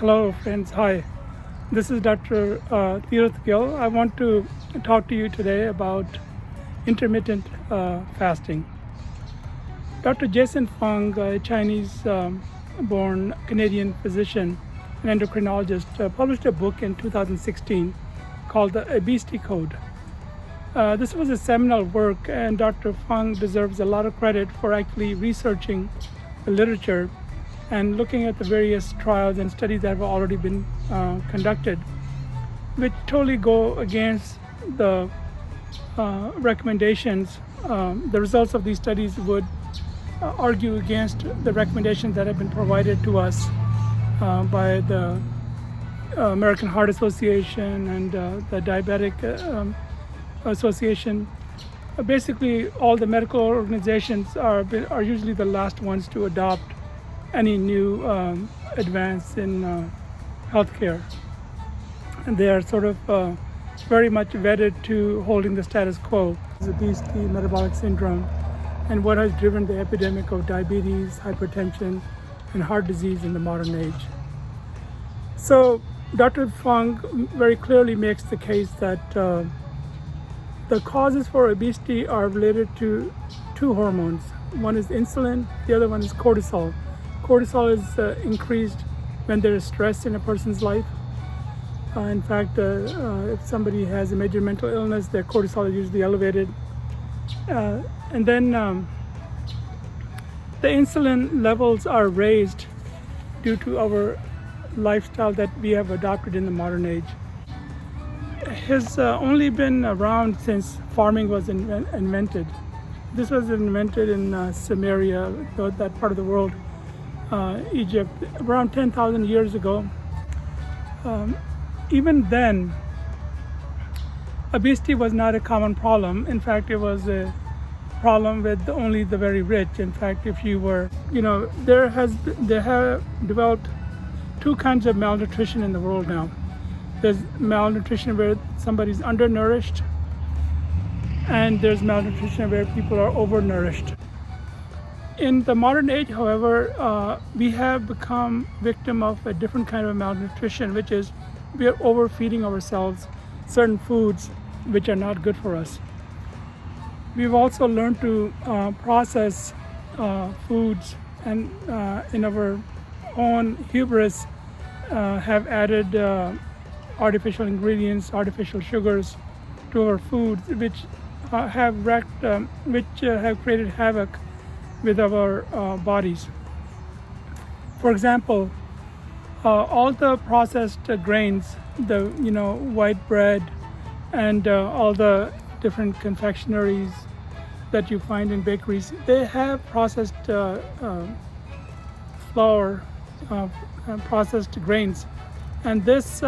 Hello friends, hi. This is Dr. Gill. I want to talk to you today about intermittent fasting. Dr. Jason Fung, a Chinese-born Canadian physician and endocrinologist, published a book in 2016 called the Obesity Code. This was a seminal work, and Dr. Fung deserves a lot of credit for actually researching the literature and looking at the various trials and studies that have already been conducted, which totally go against the recommendations. The results of these studies would argue against the recommendations that have been provided to us by the American Heart Association and the Diabetic Association. Basically, all the medical organizations are usually the last ones to adopt any new advance in healthcare. And they are sort of very much wedded to holding the status quo. Obesity, metabolic syndrome, and what has driven the epidemic of diabetes, hypertension, and heart disease in the modern age. So Dr. Fung very clearly makes the case that the causes for obesity are related to two hormones. One is insulin, the other one is cortisol. Cortisol is increased when there is stress in a person's life. In fact, if somebody has a major mental illness, their cortisol is usually elevated. And then the insulin levels are raised due to our lifestyle that we have adopted in the modern age. Has only been around since farming was invented. This was invented in Samaria, that part of the world, Egypt, around 10,000 years ago. Even then, obesity was not a common problem. In fact, it was a problem with only the very rich. In fact, if you were, there have developed two kinds of malnutrition in the world now. There's malnutrition where somebody's undernourished, and there's malnutrition where people are overnourished. In the modern age, however, we have become victim of a different kind of malnutrition, which is we are overfeeding ourselves certain foods which are not good for us. We've also learned to process foods, and in our own hubris have added artificial ingredients, artificial sugars to our foods, which have created havoc with our bodies. For example, all the processed grains, the white bread, and all the different confectionaries that you find in bakeries, they have processed flour, processed grains, and this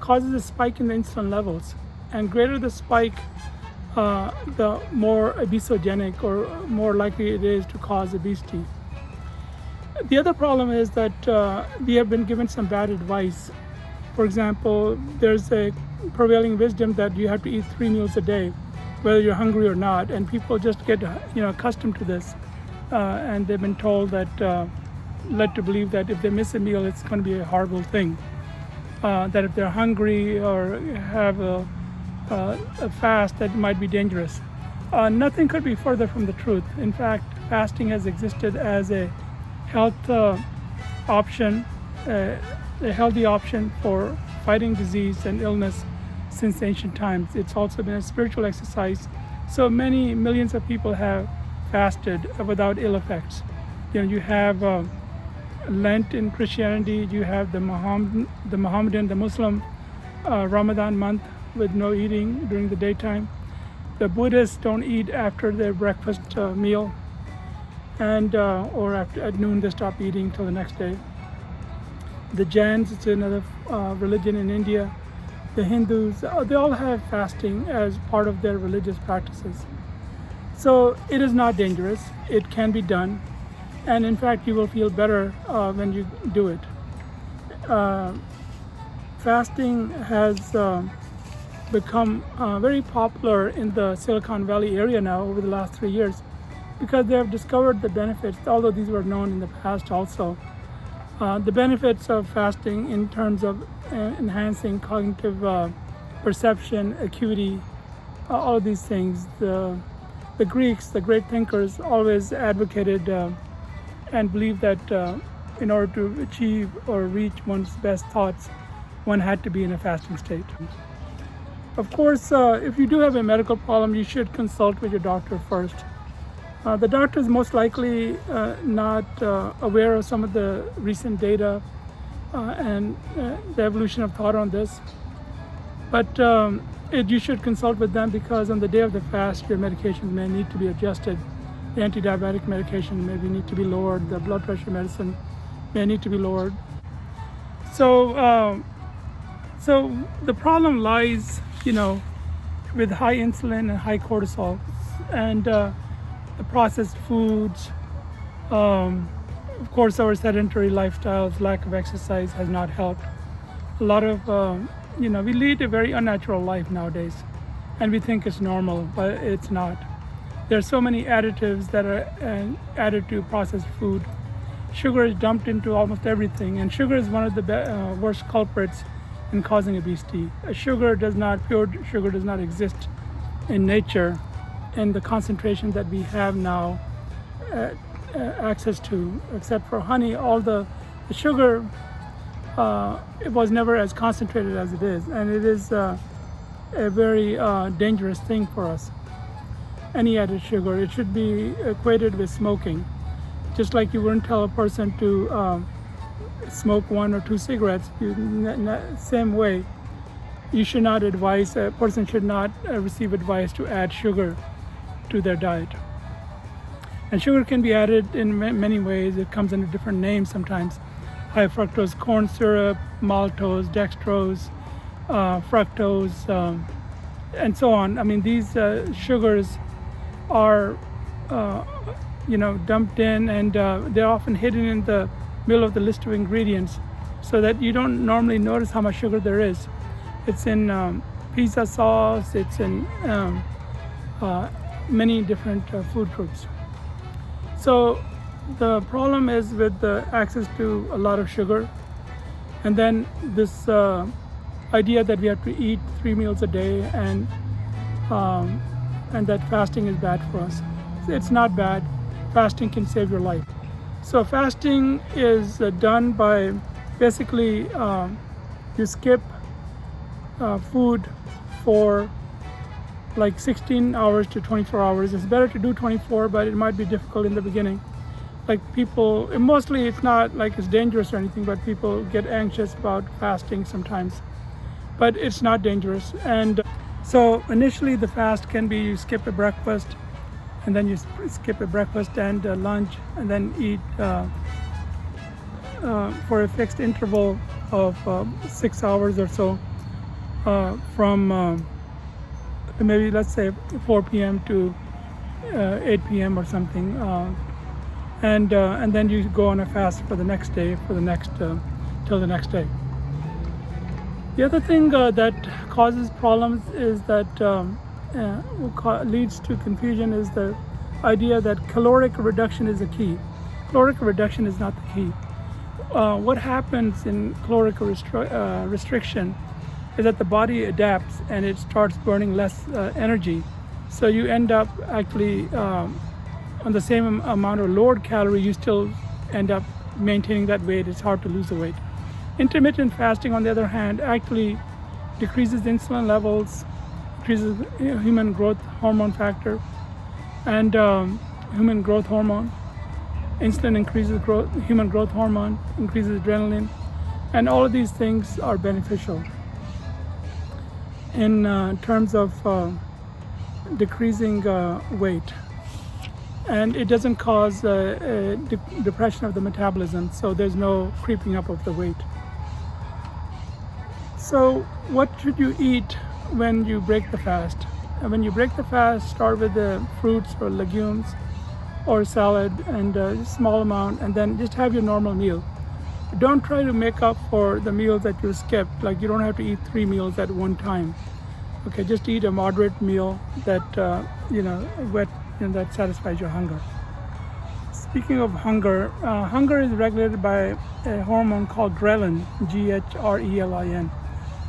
causes a spike in the insulin levels. And greater the spike, the more obesogenic or more likely it is to cause obesity. The other problem is that we have been given some bad advice. For example, there's a prevailing wisdom that you have to eat 3 meals a day, whether you're hungry or not, and people just get accustomed to this, and they've been told that, led to believe that if they miss a meal, it's going to be a horrible thing. That if they're hungry or have a fast, that might be dangerous. Nothing could be further from the truth. In fact, fasting has existed as a health option, a healthy option for fighting disease and illness since ancient times. It's also been a spiritual exercise. So many millions of people have fasted without ill effects. You have Lent in Christianity, you have the Mohammedan, the Muslim Ramadan month with no eating during the daytime. The Buddhists don't eat after their breakfast meal, and or at noon they stop eating till the next day. The Jains, it's another religion in India. The Hindus, they all have fasting as part of their religious practices. So it is not dangerous. It can be done. And in fact, you will feel better when you do it. Fasting has become very popular in the Silicon Valley area now over the last 3 years because they have discovered the benefits, although these were known in the past also. The benefits of fasting in terms of enhancing cognitive perception, acuity, all of these things. The Greeks, the great thinkers, always advocated and believed that in order to achieve or reach one's best thoughts, one had to be in a fasting state. Of course, if you do have a medical problem, you should consult with your doctor first. The doctor is most likely not aware of some of the recent data and the evolution of thought on this. But you should consult with them, because on the day of the fast, your medications may need to be adjusted. The anti-diabetic medication maybe need to be lowered. The blood pressure medicine may need to be lowered. So the problem lies, with high insulin and high cortisol, and the processed foods. Of course, our sedentary lifestyles, lack of exercise has not helped. A lot of we lead a very unnatural life nowadays, and we think it's normal, but it's not. There are so many additives that are added to processed food. Sugar is dumped into almost everything, and sugar is one of the worst culprits in causing obesity. Pure sugar does not exist in nature in the concentration that we have now access to, except for honey. All the sugar, it was never as concentrated as it is, and it is a very dangerous thing for us. Any added sugar, it should be equated with smoking. Just like you wouldn't tell a person to smoke 1 or 2 cigarettes, same way, you should not advise, a person should not receive advice to add sugar to their diet. And sugar can be added in many ways. It comes under different names sometimes. High fructose corn syrup, maltose, dextrose, fructose, and so on. I mean, these sugars are dumped in, and they're often hidden in the middle of the list of ingredients, so that you don't normally notice how much sugar there is. It's in pizza sauce, it's in many different food groups. So the problem is with the access to a lot of sugar, and then this idea that we have to eat 3 meals a day, and that fasting is bad for us. It's not bad. Fasting can save your life. So fasting is done by basically you skip food for like 16 hours to 24 hours. It's better to do 24, but it might be difficult in the beginning. Like people, mostly it's not like it's dangerous or anything, but people get anxious about fasting sometimes. But it's not dangerous. And so initially the fast can be you skip a breakfast, and then you skip a breakfast and lunch, and then eat for a fixed interval of 6 hours or so, from maybe let's say 4 p.m. to 8 p.m. or something, and then you go on a fast for the next day, till the next day. The other thing that causes problems is that leads to confusion is the idea that caloric reduction is the key. Caloric reduction is not the key. What happens in caloric restriction is that the body adapts and it starts burning less energy. So you end up actually on the same amount of lowered calorie, you still end up maintaining that weight. It's hard to lose the weight. Intermittent fasting, on the other hand, actually decreases insulin levels, increases human growth hormone factor, and human growth hormone. Insulin increases human growth hormone, increases adrenaline, and all of these things are beneficial in terms of decreasing weight. And it doesn't cause depression of the metabolism, so there's no creeping up of the weight. So what should you eat when you break the fast? And when you break the fast, start with the fruits or legumes or salad, and a small amount, and then just have your normal meal. Don't try to make up for the meals that you skipped. Like, you don't have to eat 3 meals at one time. Okay, just eat a moderate meal that that satisfies your hunger. Speaking of hunger, hunger is regulated by a hormone called ghrelin, Ghrelin.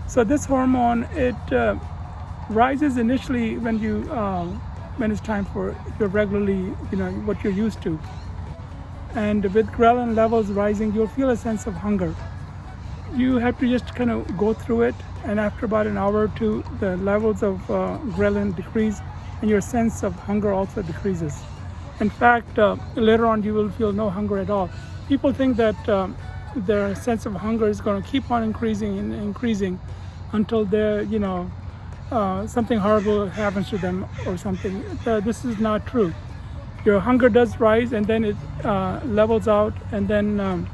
So this hormone, it rises initially when it's time for your regularly, what you're used to. And with ghrelin levels rising, you'll feel a sense of hunger. You have to just kind of go through it, and after about an hour or two, the levels of ghrelin decrease, and your sense of hunger also decreases. In fact, later on, you will feel no hunger at all. People think that their sense of hunger is going to keep on increasing and increasing until they're, something horrible happens to them or something. This is not true. Your hunger does rise, and then it levels out, and then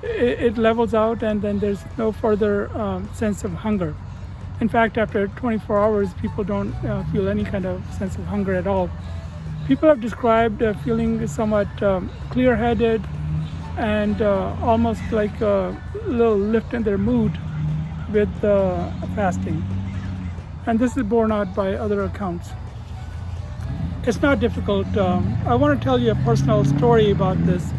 it levels out, and then there's no further sense of hunger. In fact, after 24 hours, people don't feel any kind of sense of hunger at all. People have described feeling somewhat clear-headed and almost like a little lift in their mood with fasting. And this is borne out by other accounts. It's not difficult. I want to tell you a personal story about this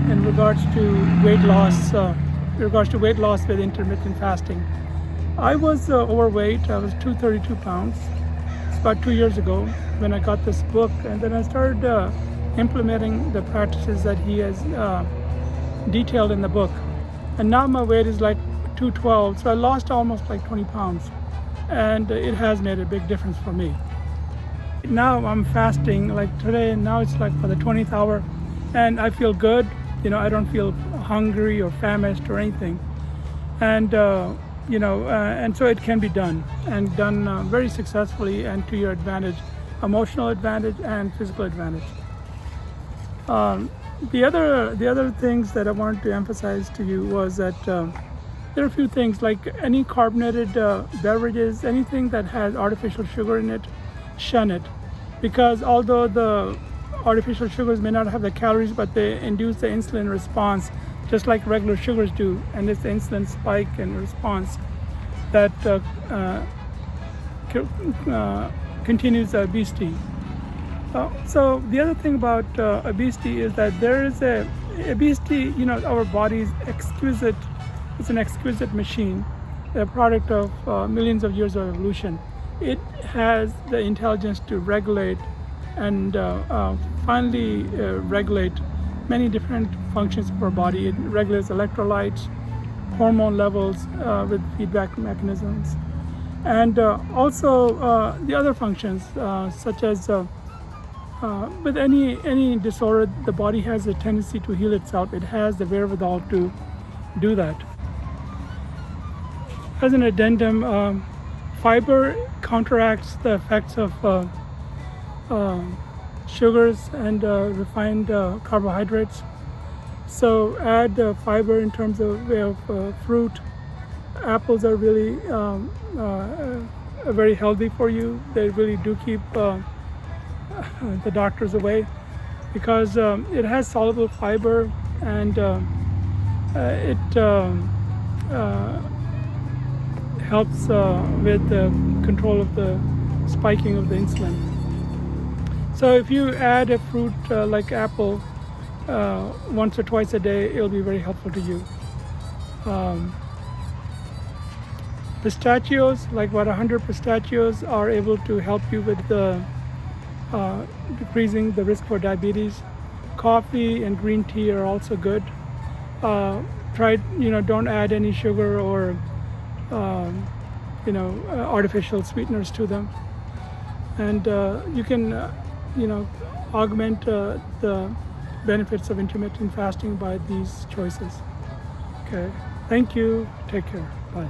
in regards to weight loss, with intermittent fasting. I was overweight. I was 232 pounds. It's about 2 years ago when I got this book, and then I started implementing the practices that he has detailed in the book. And now my weight is like 212, so I lost almost like 20 pounds, and it has made a big difference for me. Now I'm fasting like today, and now it's like for the 20th hour, and I feel good. I don't feel hungry or famished or anything, and and so it can be done, and done very successfully and to your advantage, emotional advantage and physical advantage. The other things that I wanted to emphasize to you was that there are a few things, like any carbonated beverages, anything that has artificial sugar in it, shun it, because although the artificial sugars may not have the calories, but they induce the insulin response just like regular sugars do, and it's the insulin spike and response that continues obesity. So the other thing about obesity is that there is obesity, our body is exquisite. It's an exquisite machine, a product of millions of years of evolution. It has the intelligence to regulate and finally regulate many different functions of our body. It regulates electrolytes, hormone levels with feedback mechanisms, and also the other functions such as with any disorder, the body has a tendency to heal itself. It has the wherewithal to do that. As an addendum, fiber counteracts the effects of sugars and refined carbohydrates. So add fiber in terms of way of fruit. Apples are really very healthy for you. They really do keep the doctors away, because it has soluble fiber, and it helps with the control of the spiking of the insulin. So if you add a fruit like apple once or twice a day, it'll be very helpful to you. Pistachios, like about 100 pistachios, are able to help you with decreasing the risk for diabetes. Coffee and green tea are also good. Don't add any sugar or artificial sweeteners to them. And you can augment the benefits of intermittent fasting by these choices. Okay, thank you. Take care. Bye.